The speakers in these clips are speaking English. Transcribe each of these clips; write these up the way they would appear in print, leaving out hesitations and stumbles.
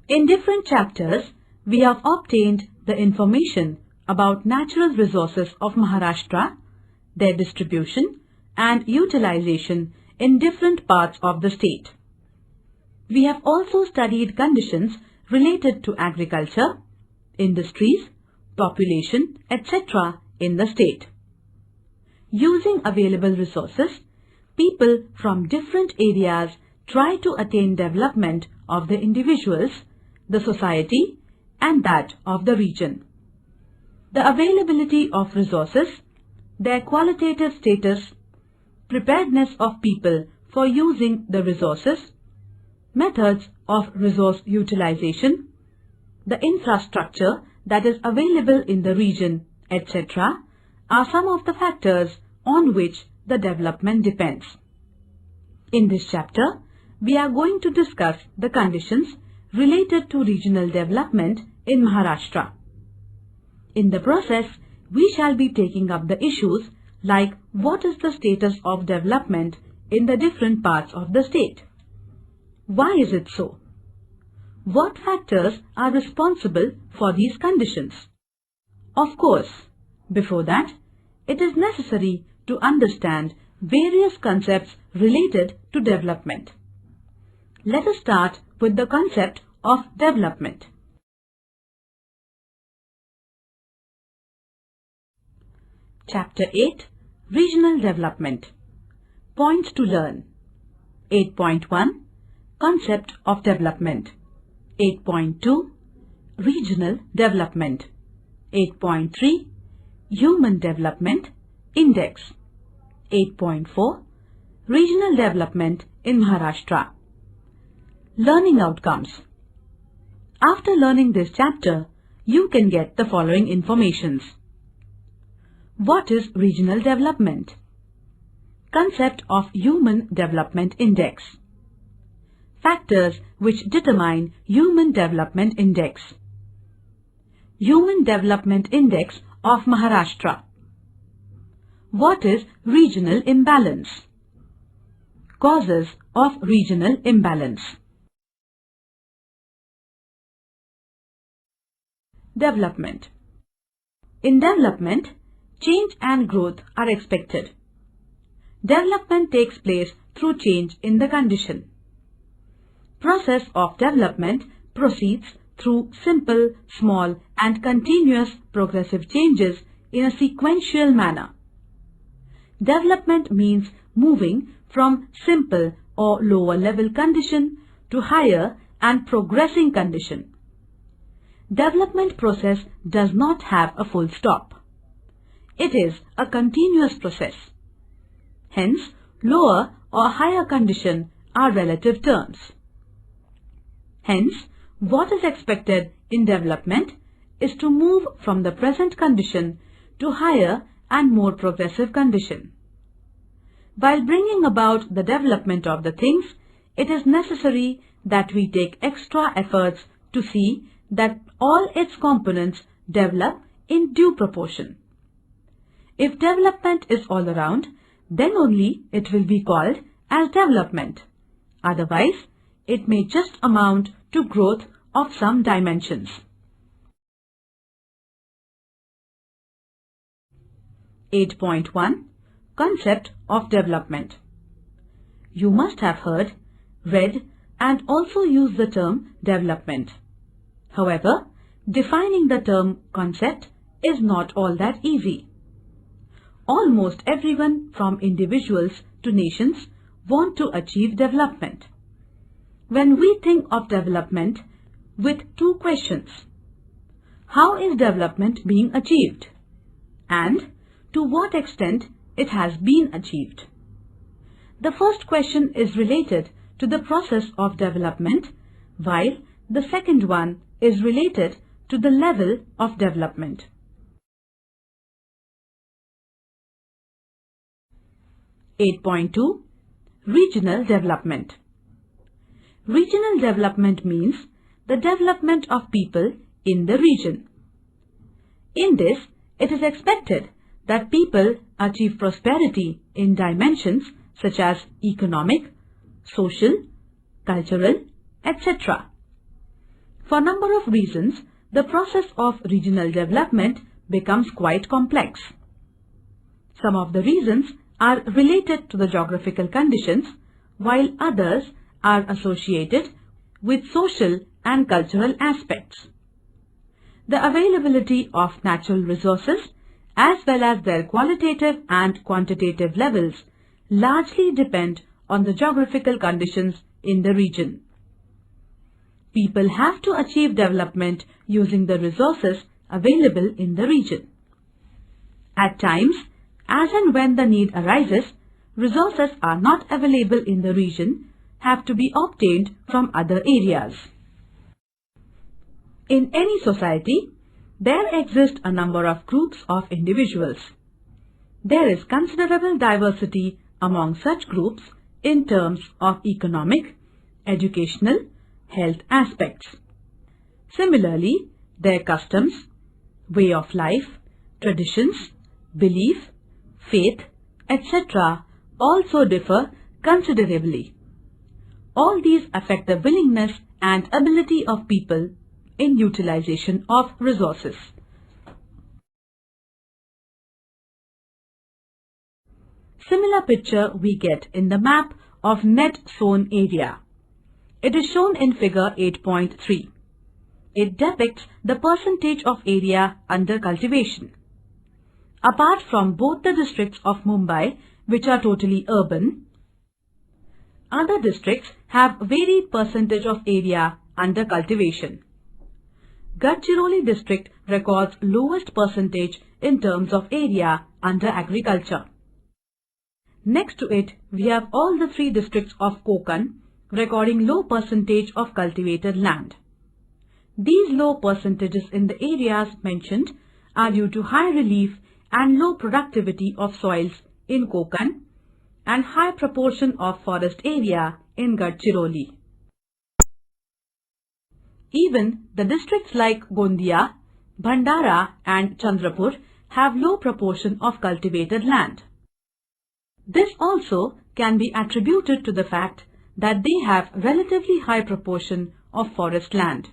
In different chapters, we have obtained the information about natural resources of Maharashtra, their distribution and utilization in different parts of the state. We have also studied conditions related to agriculture, industries, population, etc. in the state. Using available resources, people from different areas try to attain development of the individuals, the society, and that of the region. The availability of resources, their qualitative status, preparedness of people for using the resources, methods of resource utilization, the infrastructure that is available in the region, etc. are some of the factors on which the development depends. In this chapter, we are going to discuss the conditions related to regional development in Maharashtra. In the process, we shall be taking up the issues like what is the status of development in the different parts of the state? Why is it so? What factors are responsible for these conditions? Of course, before that, it is necessary to understand various concepts related to development. Let us start with the concept of development. Chapter 8, Regional Development. Points to learn. 8.1, Concept of Development. 8.2, Regional Development. 8.3, Human Development Index. 8.4, Regional Development in Maharashtra. Learning outcomes. After learning this chapter, you can get the following informations. What is regional development? Concept of Human Development Index. Factors which determine Human Development Index. Human Development Index of Maharashtra. What is regional imbalance? Causes of regional imbalance. Development. In development, change and growth are expected. Development takes place through change in the condition. Process of development proceeds through simple, small and continuous progressive changes in a sequential manner. Development means moving from simple or lower level condition to higher and progressing condition. Development process does not have a full stop. It is a continuous process. Hence, lower or higher condition are relative terms. Hence, what is expected in development is to move from the present condition to higher and more progressive condition. While bringing about the development of the things, it is necessary that we take extra efforts to see that all its components develop in due proportion. If development is all around, then only it will be called as development. Otherwise, it may just amount to growth of some dimensions. 8.1, Concept of Development. You must have heard, read and also used the term development. However, defining the term concept is not all that easy. Almost everyone from individuals to nations want to achieve development. When we think of development with two questions, how is development being achieved? And to what extent it has been achieved? The first question is related to the process of development, while the second one is related to the level of development. 8.2, Regional Development. Regional development means the development of people in the region. In this, it is expected that people achieve prosperity in dimensions such as economic, social, cultural, etc. For a number of reasons, the process of regional development becomes quite complex. Some of the reasons are related to the geographical conditions, while others are associated with social and cultural aspects. The availability of natural resources as well as their qualitative and quantitative levels largely depend on the geographical conditions in the region. People have to achieve development using the resources available in the region. At times, as and when the need arises, resources are not available in the region, have to be obtained from other areas. In any society, there exist a number of groups of individuals. There is considerable diversity among such groups in terms of economic, educational, health aspects. Similarly, their customs, way of life, traditions, belief, faith, etc. also differ considerably. All these affect the willingness and ability of people in utilization of resources. Similar picture we get in the map of net sown area. It is shown in figure 8.3. It depicts the percentage of area under cultivation. Apart from both the districts of Mumbai, which are totally urban, other districts have varied percentage of area under cultivation. Gadchiroli district records lowest percentage in terms of area under agriculture. Next to it, we have all the three districts of Konkan recording low percentage of cultivated land. These low percentages in the areas mentioned are due to high relief and low productivity of soils in Konkan and high proportion of forest area in Gadchiroli. Even the districts like Gondia, Bhandara and Chandrapur have low proportion of cultivated land. This also can be attributed to the fact that they have relatively high proportion of forest land.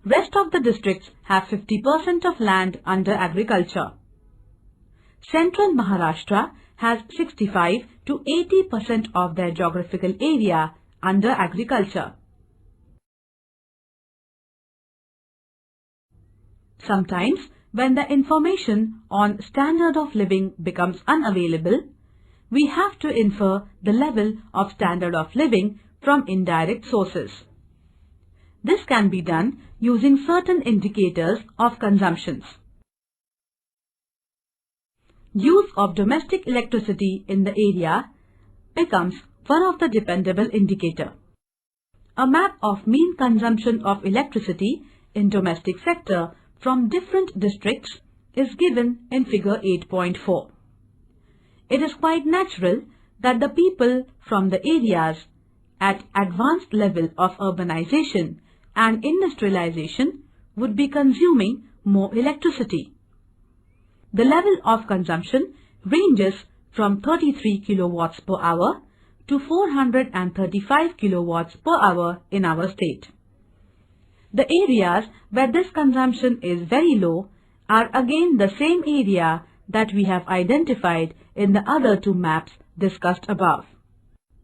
Rest of the districts have 50% of land under agriculture. Central Maharashtra has 65 to 80% of their geographical area under agriculture. Sometimes, when the information on standard of living becomes unavailable, we have to infer the level of standard of living from indirect sources. This can be done using certain indicators of consumptions. Use of domestic electricity in the area becomes one of the dependable indicator. A map of mean consumption of electricity in domestic sector from different districts is given in figure 8.4. It is quite natural that the people from the areas at advanced level of urbanization and industrialization would be consuming more electricity. The level of consumption ranges from 33 kilowatts per hour to 435 kilowatts per hour in our state. The areas where this consumption is very low are again the same area that we have identified in the other two maps discussed above.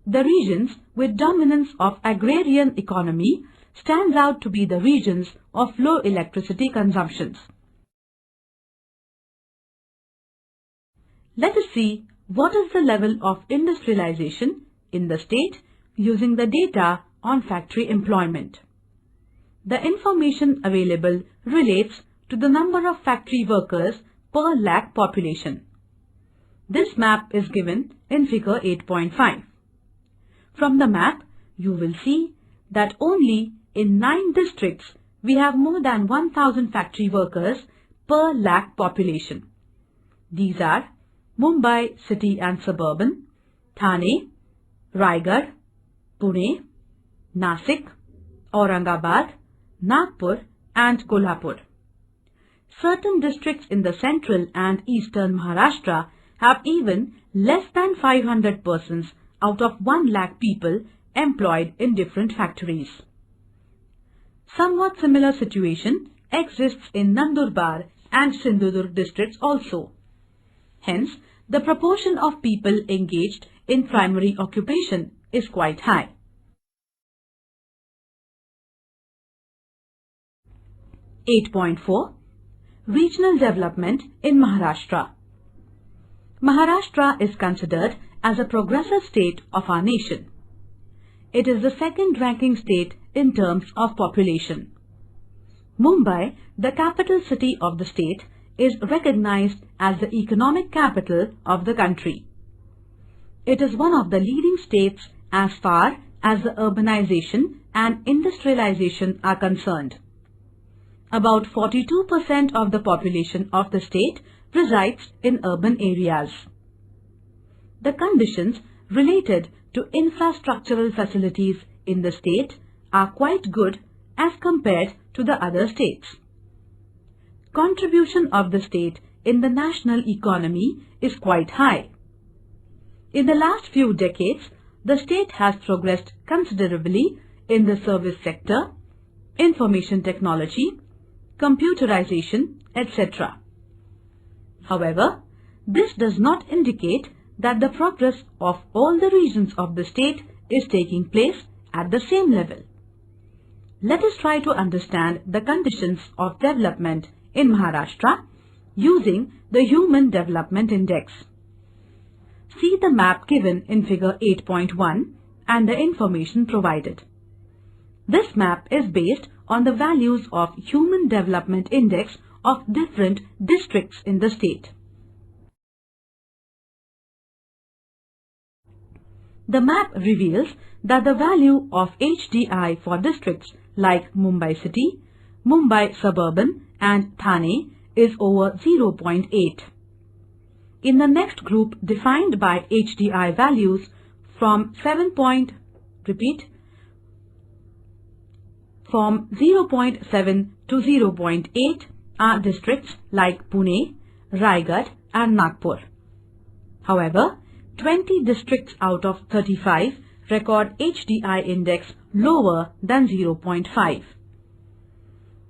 The regions with dominance of agrarian economy stands out to be the regions of low electricity consumptions. Let us see what is the level of industrialization in the state using the data on factory employment. The information available relates to the number of factory workers per lakh population. This map is given in figure 8.5. From the map, you will see that only in 9 districts we have more than 1000 factory workers per lakh population. These are Mumbai city and suburban, Thane, Raigad, Pune, Nasik, Aurangabad, Nagpur and Kolhapur. Certain districts in the central and eastern Maharashtra have even less than 500 persons out of 1 lakh people employed in different factories. Somewhat similar situation exists in Nandurbar and Sindhudurg districts also. Hence, the proportion of people engaged in primary occupation is quite high. 8.4 Regional Development in Maharashtra. Maharashtra is considered as a progressive state of our nation. It is the second-ranking state in terms of population. Mumbai, the capital city of the state, is recognized as the economic capital of the country. It is one of the leading states as far as the urbanization and industrialization are concerned. About 42% of the population of the state resides in urban areas. The conditions related to infrastructural facilities in the state are quite good as compared to the other states. Contribution of the state in the national economy is quite high. In the last few decades, the state has progressed considerably in the service sector, information technology, computerization, etc. However, this does not indicate that the progress of all the regions of the state is taking place at the same level. Let us try to understand the conditions of development in Maharashtra using the Human Development Index. See the map given in figure 8.1 and the information provided. This map is based on the values of Human Development Index of different districts in the state. The map reveals that the value of HDI for districts like Mumbai City, Mumbai Suburban and Thane is over 0.8. In the next group defined by HDI values from 0.7 to 0.8 are districts like Pune, Raigad and Nagpur. However, 20 districts out of 35 record HDI index lower than 0.5.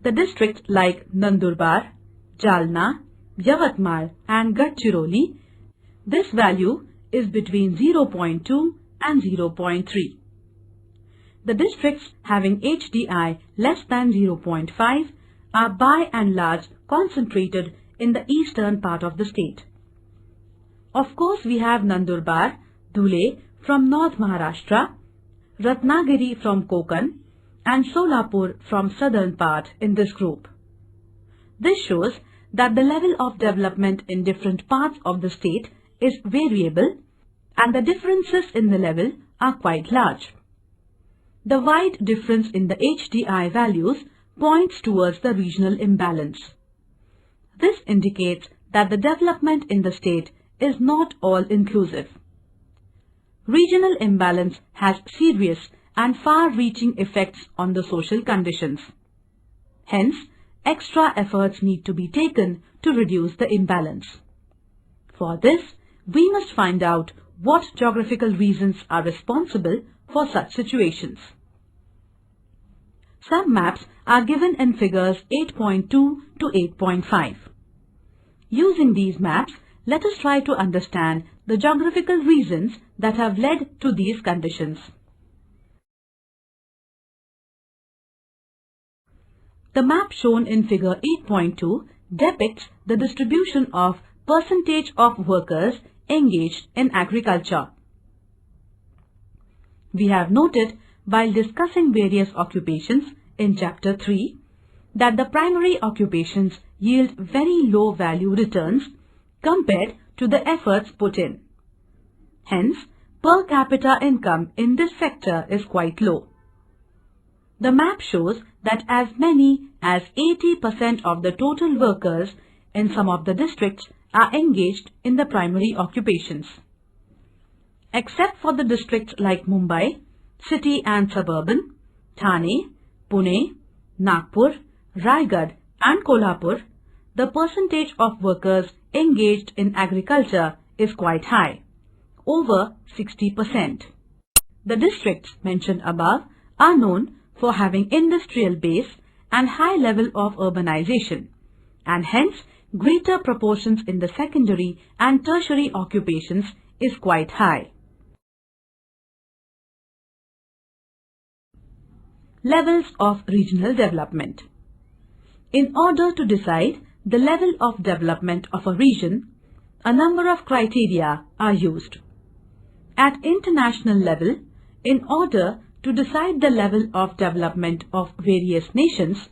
The districts like Nandurbar, Jalna, Yavatmal and Gadchiroli, this value is between 0.2 and 0.3. The districts having HDI less than 0.5 are by and large concentrated in the eastern part of the state. Of course, we have Nandurbar, Dhule from North Maharashtra, Ratnagiri from Konkan and Solapur from southern part in this group. This shows that the level of development in different parts of the state is variable and the differences in the level are quite large. The wide difference in the HDI values points towards the regional imbalance. This indicates that the development in the state is not all-inclusive. Regional imbalance has serious and far-reaching effects on the social conditions. Hence, extra efforts need to be taken to reduce the imbalance. For this, we must find out what geographical reasons are responsible for such situations. Some maps are given in figures 8.2 to 8.5. Using these maps, let us try to understand the geographical reasons that have led to these conditions. The map shown in figure 8.2 depicts the distribution of percentage of workers engaged in agriculture. We have noted while discussing various occupations in chapter 3 that the primary occupations yield very low value returns compared to the efforts put in. Hence, per capita income in this sector is quite low. The map shows that as many as 80% of the total workers in some of the districts are engaged in the primary occupations. Except for the districts like Mumbai, City and Suburban, Thane, Pune, Nagpur, Raigad and Kolhapur, the percentage of workers engaged in agriculture is quite high, over 60%. The districts mentioned above are known for having industrial base and high level of urbanization, and hence greater proportions in the secondary and tertiary occupations is quite high. Levels of regional development. In order to decide the level of development of a region, a number of criteria are used. At international level, in order to decide the level of development of various nations,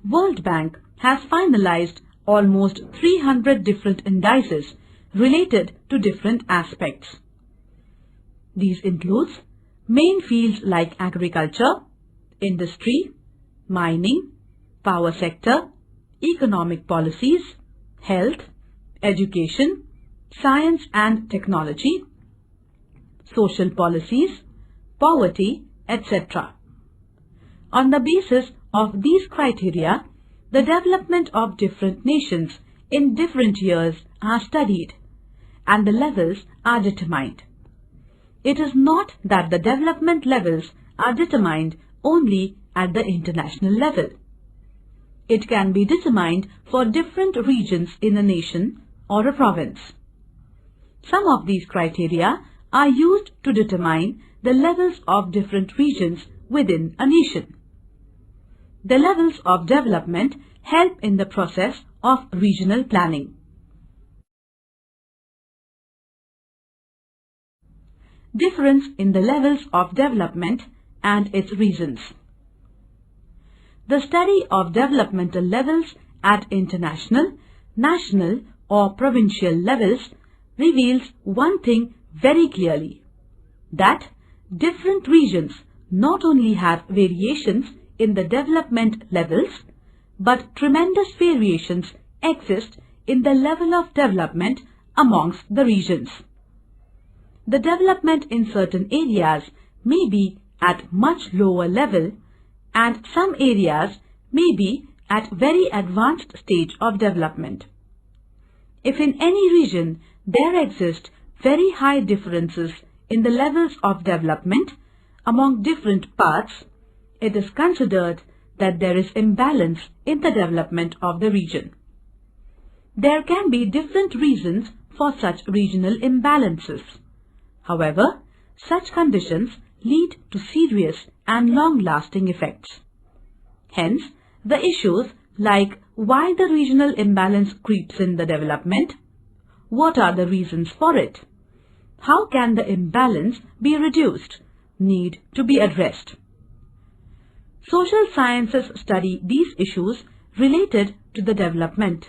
World Bank has finalized almost 300 different indices related to different aspects. These include main fields like agriculture, industry, mining, power sector, economic policies, health, education, science and technology, social policies, poverty, etc. On the basis of these criteria, the development of different nations in different years are studied and the levels are determined. It is not that the development levels are determined only at the international level. It can be determined for different regions in a nation or a province. Some of these criteria are used to determine the levels of different regions within a nation. The levels of development help in the process of regional planning. Difference in the levels of development and its reasons. The study of developmental levels at international, national or provincial levels reveals one thing very clearly, that different regions not only have variations in the development levels, but tremendous variations exist in the level of development amongst the regions. The development in certain areas may be at much lower level and some areas may be at very advanced stage of development. If in any region there exist very high differences in the levels of development among different parts, it is considered that there is imbalance in the development of the region. There can be different reasons for such regional imbalances. However, such conditions lead to serious and long-lasting effects. Hence, the issues like why the regional imbalance creeps in the development, what are the reasons for it, how can the imbalance be reduced, need to be addressed. Social sciences study these issues related to the development.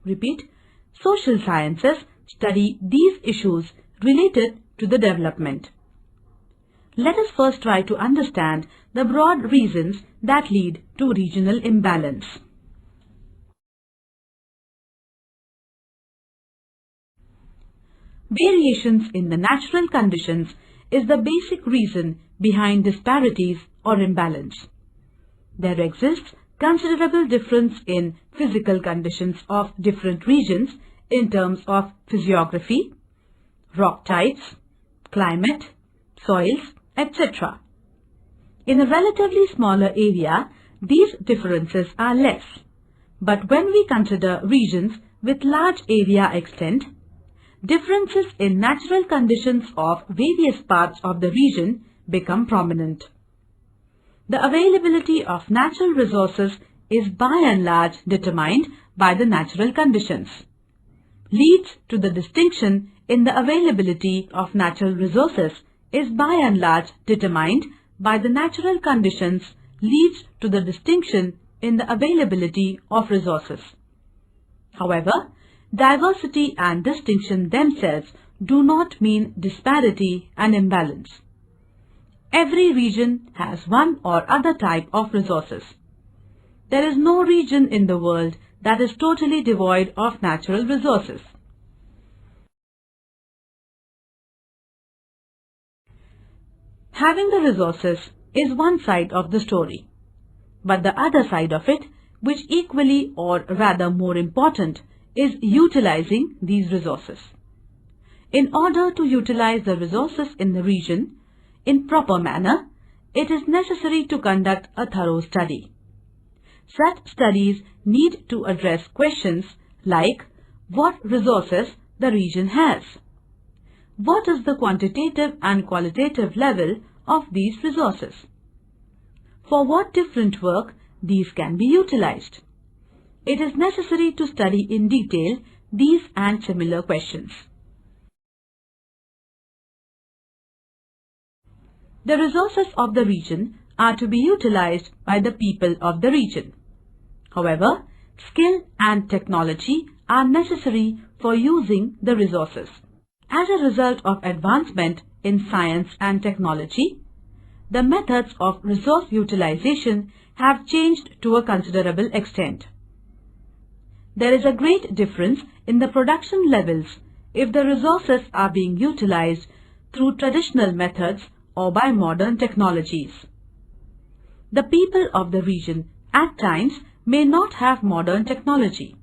Repeat, social sciences study these issues related to the development. Let us first try to understand the broad reasons that lead to regional imbalance. Variations in the natural conditions is the basic reason behind disparities or imbalance. There exists considerable difference in physical conditions of different regions in terms of physiography, rock types, climate, soils, etc. In a relatively smaller area, these differences are less. But when we consider regions with large area extent, differences in natural conditions of various parts of the region become prominent. The availability of natural resources is by and large determined by the natural conditions. Leads to the distinction in the availability of natural resources is by and large determined by the natural conditions leads to the distinction in the availability of resources. However, diversity and distinction themselves do not mean disparity and imbalance. Every region has one or other type of resources. There is no region in the world that is totally devoid of natural resources. Having the resources is one side of the story, but the other side of it, which equally or rather more important, is utilizing these resources. In order to utilize the resources in the region, in proper manner, it is necessary to conduct a thorough study. Such studies need to address questions like what resources the region has. What is the quantitative and qualitative level of these resources? For what different work these can be utilized? It is necessary to study in detail these and similar questions. The resources of the region are to be utilized by the people of the region. However, skill and technology are necessary for using the resources. As a result of advancement in science and technology, the methods of resource utilization have changed to a considerable extent. There is a great difference in the production levels if the resources are being utilized through traditional methods or by modern technologies. The people of the region at times may not have modern technology.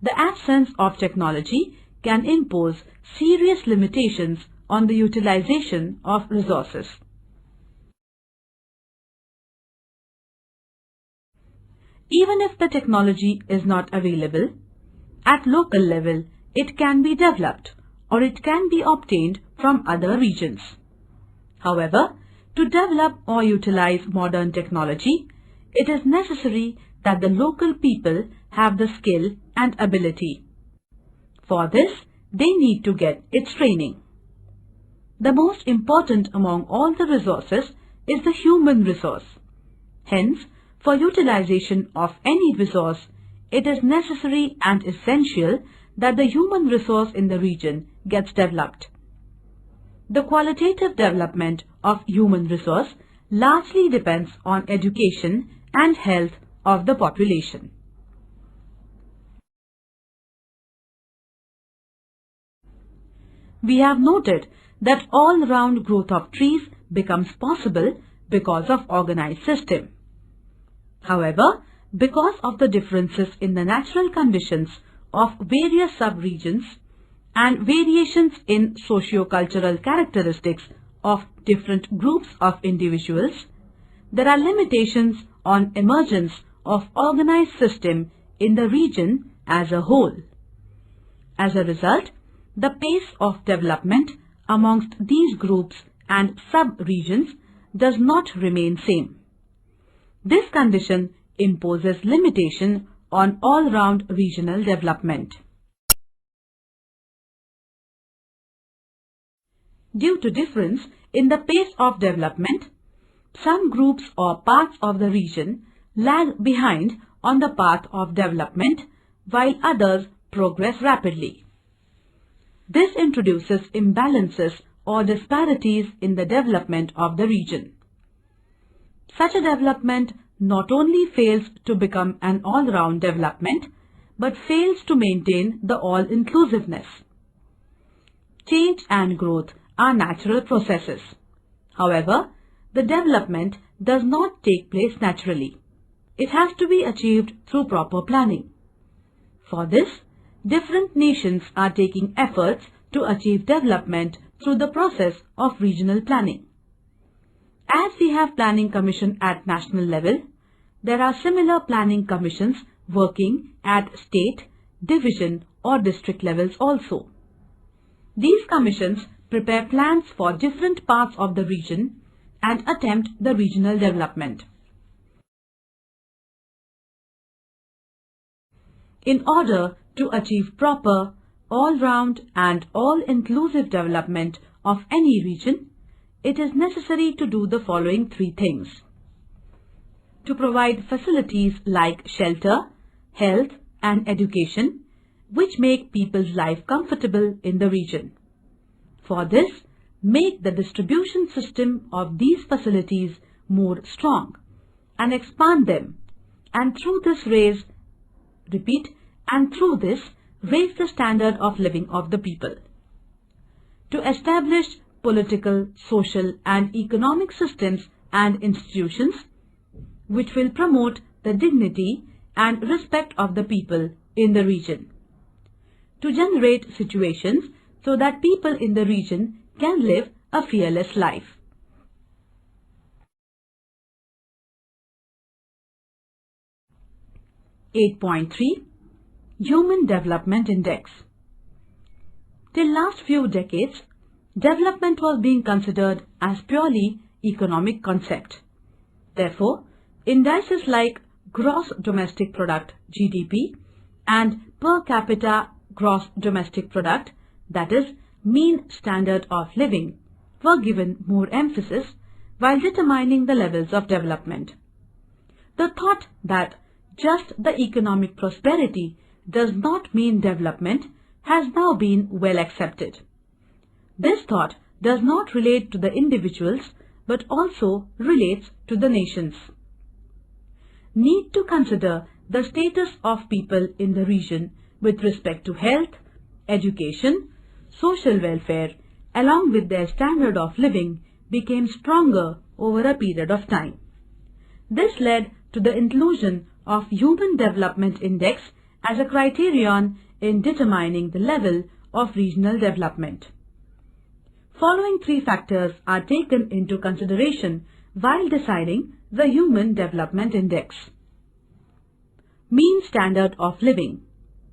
The absence of technology can impose serious limitations on the utilization of resources. Even if the technology is not available, at local level it can be developed or it can be obtained from other regions. However, to develop or utilize modern technology, it is necessary that the local people have the skill and ability. For this, they need to get its training. The most important among all the resources is the human resource. Hence, for utilization of any resource, it is necessary and essential that the human resource in the region gets developed. The qualitative development of human resource largely depends on education and health of the population. We have noted that all-round growth of trees becomes possible because of organized system. However, because of the differences in the natural conditions of various sub-regions and variations in socio-cultural characteristics of different groups of individuals, there are limitations on emergence of organized system in the region as a whole. As a result, the pace of development amongst these groups and sub-regions does not remain same. This condition imposes limitation on all-round regional development. Due to difference in the pace of development, some groups or parts of the region lag behind on the path of development while others progress rapidly. This introduces imbalances or disparities in the development of the region. Such a development not only fails to become an all-round development, but fails to maintain the all-inclusiveness. Change and growth are natural processes. However, the development does not take place naturally. It has to be achieved through proper planning. For this, different nations are taking efforts to achieve development through the process of regional planning. As we have Planning Commission at national level, there are similar planning commissions working at state, division or district levels also. These commissions prepare plans for different parts of the region and attempt the regional development. In order to achieve proper, all-round and all-inclusive development of any region, it is necessary to do the following three things. To provide facilities like shelter, health and education, which make people's life comfortable in the region. For this, make the distribution system of these facilities more strong and expand them, and through this raise the standard of living of the people. To establish political, social and economic systems and institutions which will promote the dignity and respect of the people in the region. To generate situations so that people in the region can live a fearless life. 8.3 Human Development Index. Till last few decades, development was being considered as purely economic concept. Therefore, indices like Gross Domestic Product (GDP) and Per Capita Gross Domestic Product, that is, mean standard of living, were given more emphasis while determining the levels of development. The thought that just the economic prosperity does not mean development has now been well accepted. This thought does not relate to the individuals but also relates to the nations. Need to consider the status of people in the region with respect to health, education, social welfare, along with their standard of living became stronger over a period of time. This led to the inclusion of Human Development Index as a criterion in determining the level of regional development. Following three factors are taken into consideration while deciding the Human Development Index. Mean standard of living,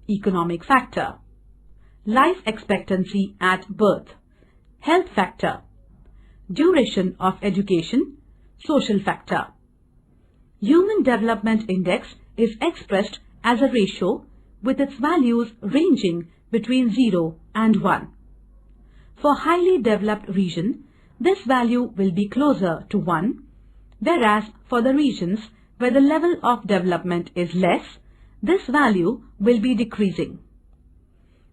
economic factor, life expectancy at birth, health factor, duration of education, social factor. Human Development Index is expressed as a ratio with its values ranging between 0 and 1. For highly developed region, this value will be closer to 1, whereas for the regions where the level of development is less, this value will be decreasing.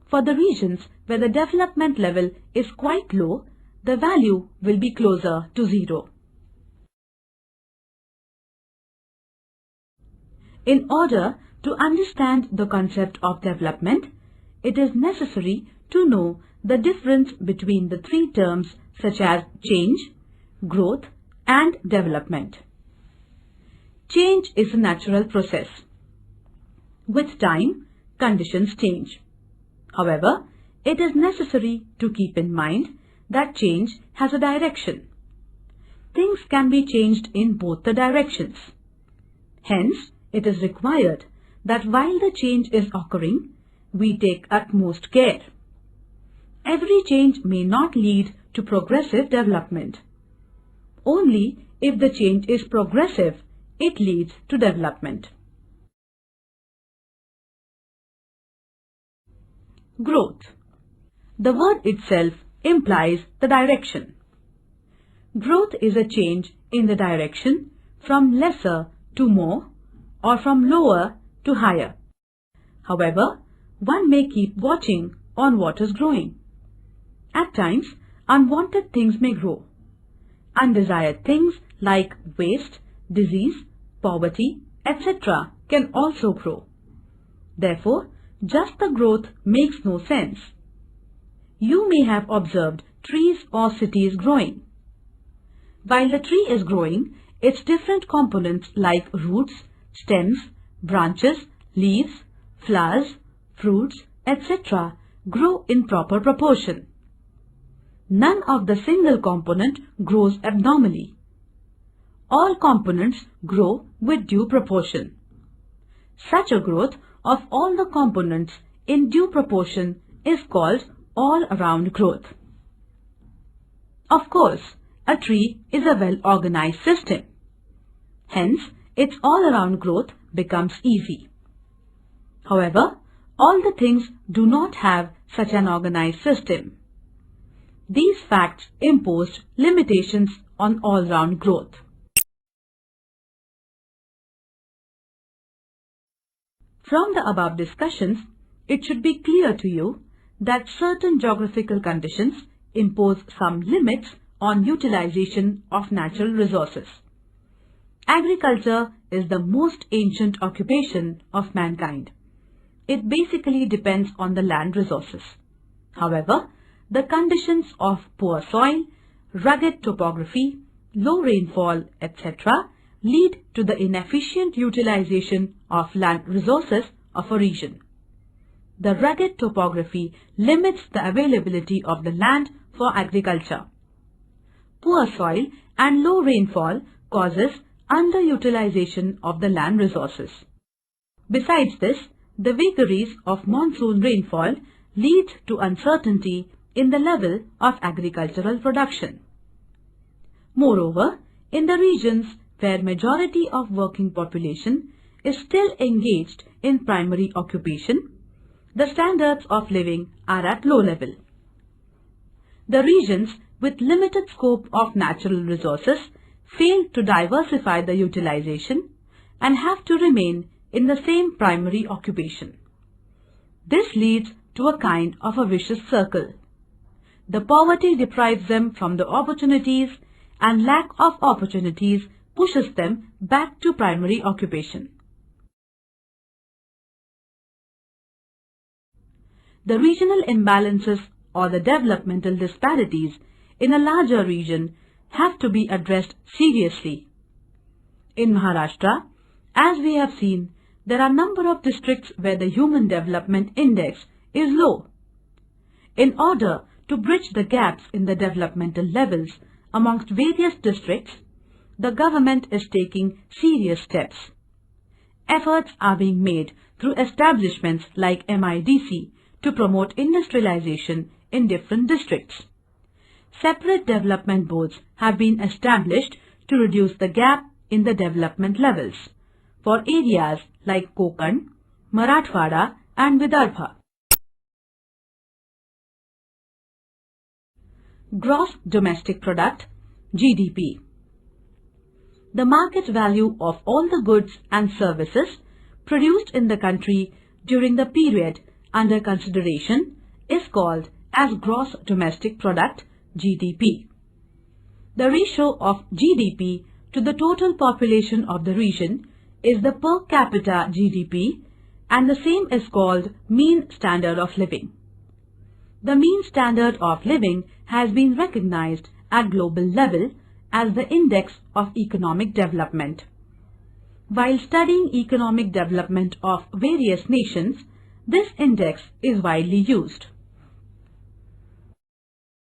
For the regions where the development level is quite low, the value will be closer to 0. In order to understand the concept of development, it is necessary to know the difference between the three terms such as change, growth, and development. Change is a natural process. With time, conditions change. However, it is necessary to keep in mind that change has a direction. Things can be changed in both the directions. Hence, it is required that while the change is occurring, we take utmost care. Every change may not lead to progressive development. Only if the change is progressive, it leads to development. Growth. The word itself implies the direction. Growth is a change in the direction from lesser to more or from lower to higher. However, one may keep watching on what is growing. At times, unwanted things may grow. Undesired things like waste, disease, poverty, etc. can also grow. Therefore, just the growth makes no sense. You may have observed trees or cities growing. While the tree is growing, its different components like roots, stems, branches, leaves, flowers, fruits, etc. grow in proper proportion. None of the single component grows abnormally. All components grow with due proportion. Such a growth of all the components in due proportion is called all-around growth. Of course, a tree is a well-organized system. Hence, its all-around growth becomes easy. However, all the things do not have such an organized system. These facts imposed limitations on all-round growth. From the above discussions, it should be clear to you that certain geographical conditions impose some limits on utilization of natural resources. Agriculture is the most ancient occupation of mankind. It basically depends on the land resources. However, the conditions of poor soil, rugged topography, low rainfall, etc. lead to the inefficient utilization of land resources of a region. The rugged topography limits the availability of the land for agriculture. Poor soil and low rainfall causes underutilization of the land resources. Besides this, the vagaries of monsoon rainfall lead to uncertainty in the level of agricultural production. Moreover, in the regions where majority of working population is still engaged in primary occupation, the standards of living are at low level. The regions with limited scope of natural resources fail to diversify the utilization and have to remain in the same primary occupation. This leads to a kind of a vicious circle. The poverty deprives them from the opportunities, and lack of opportunities pushes them back to primary occupation. The regional imbalances or the developmental disparities in a larger region have to be addressed seriously. In Maharashtra, as we have seen, there are a number of districts where the Human Development Index is low. In order to bridge the gaps in the developmental levels amongst various districts, the government is taking serious steps. Efforts are being made through establishments like MIDC to promote industrialization in different districts. Separate development boards have been established to reduce the gap in the development levels for areas like Konkan, Marathwada and Vidarbha. Gross Domestic Product, GDP. The market value of all the goods and services produced in the country during the period under consideration is called as Gross Domestic Product, GDP. The ratio of GDP to the total population of the region is the per capita GDP, and the same is called mean standard of living. The mean standard of living has been recognized at global level as the index of economic development. While studying economic development of various nations, this index is widely used.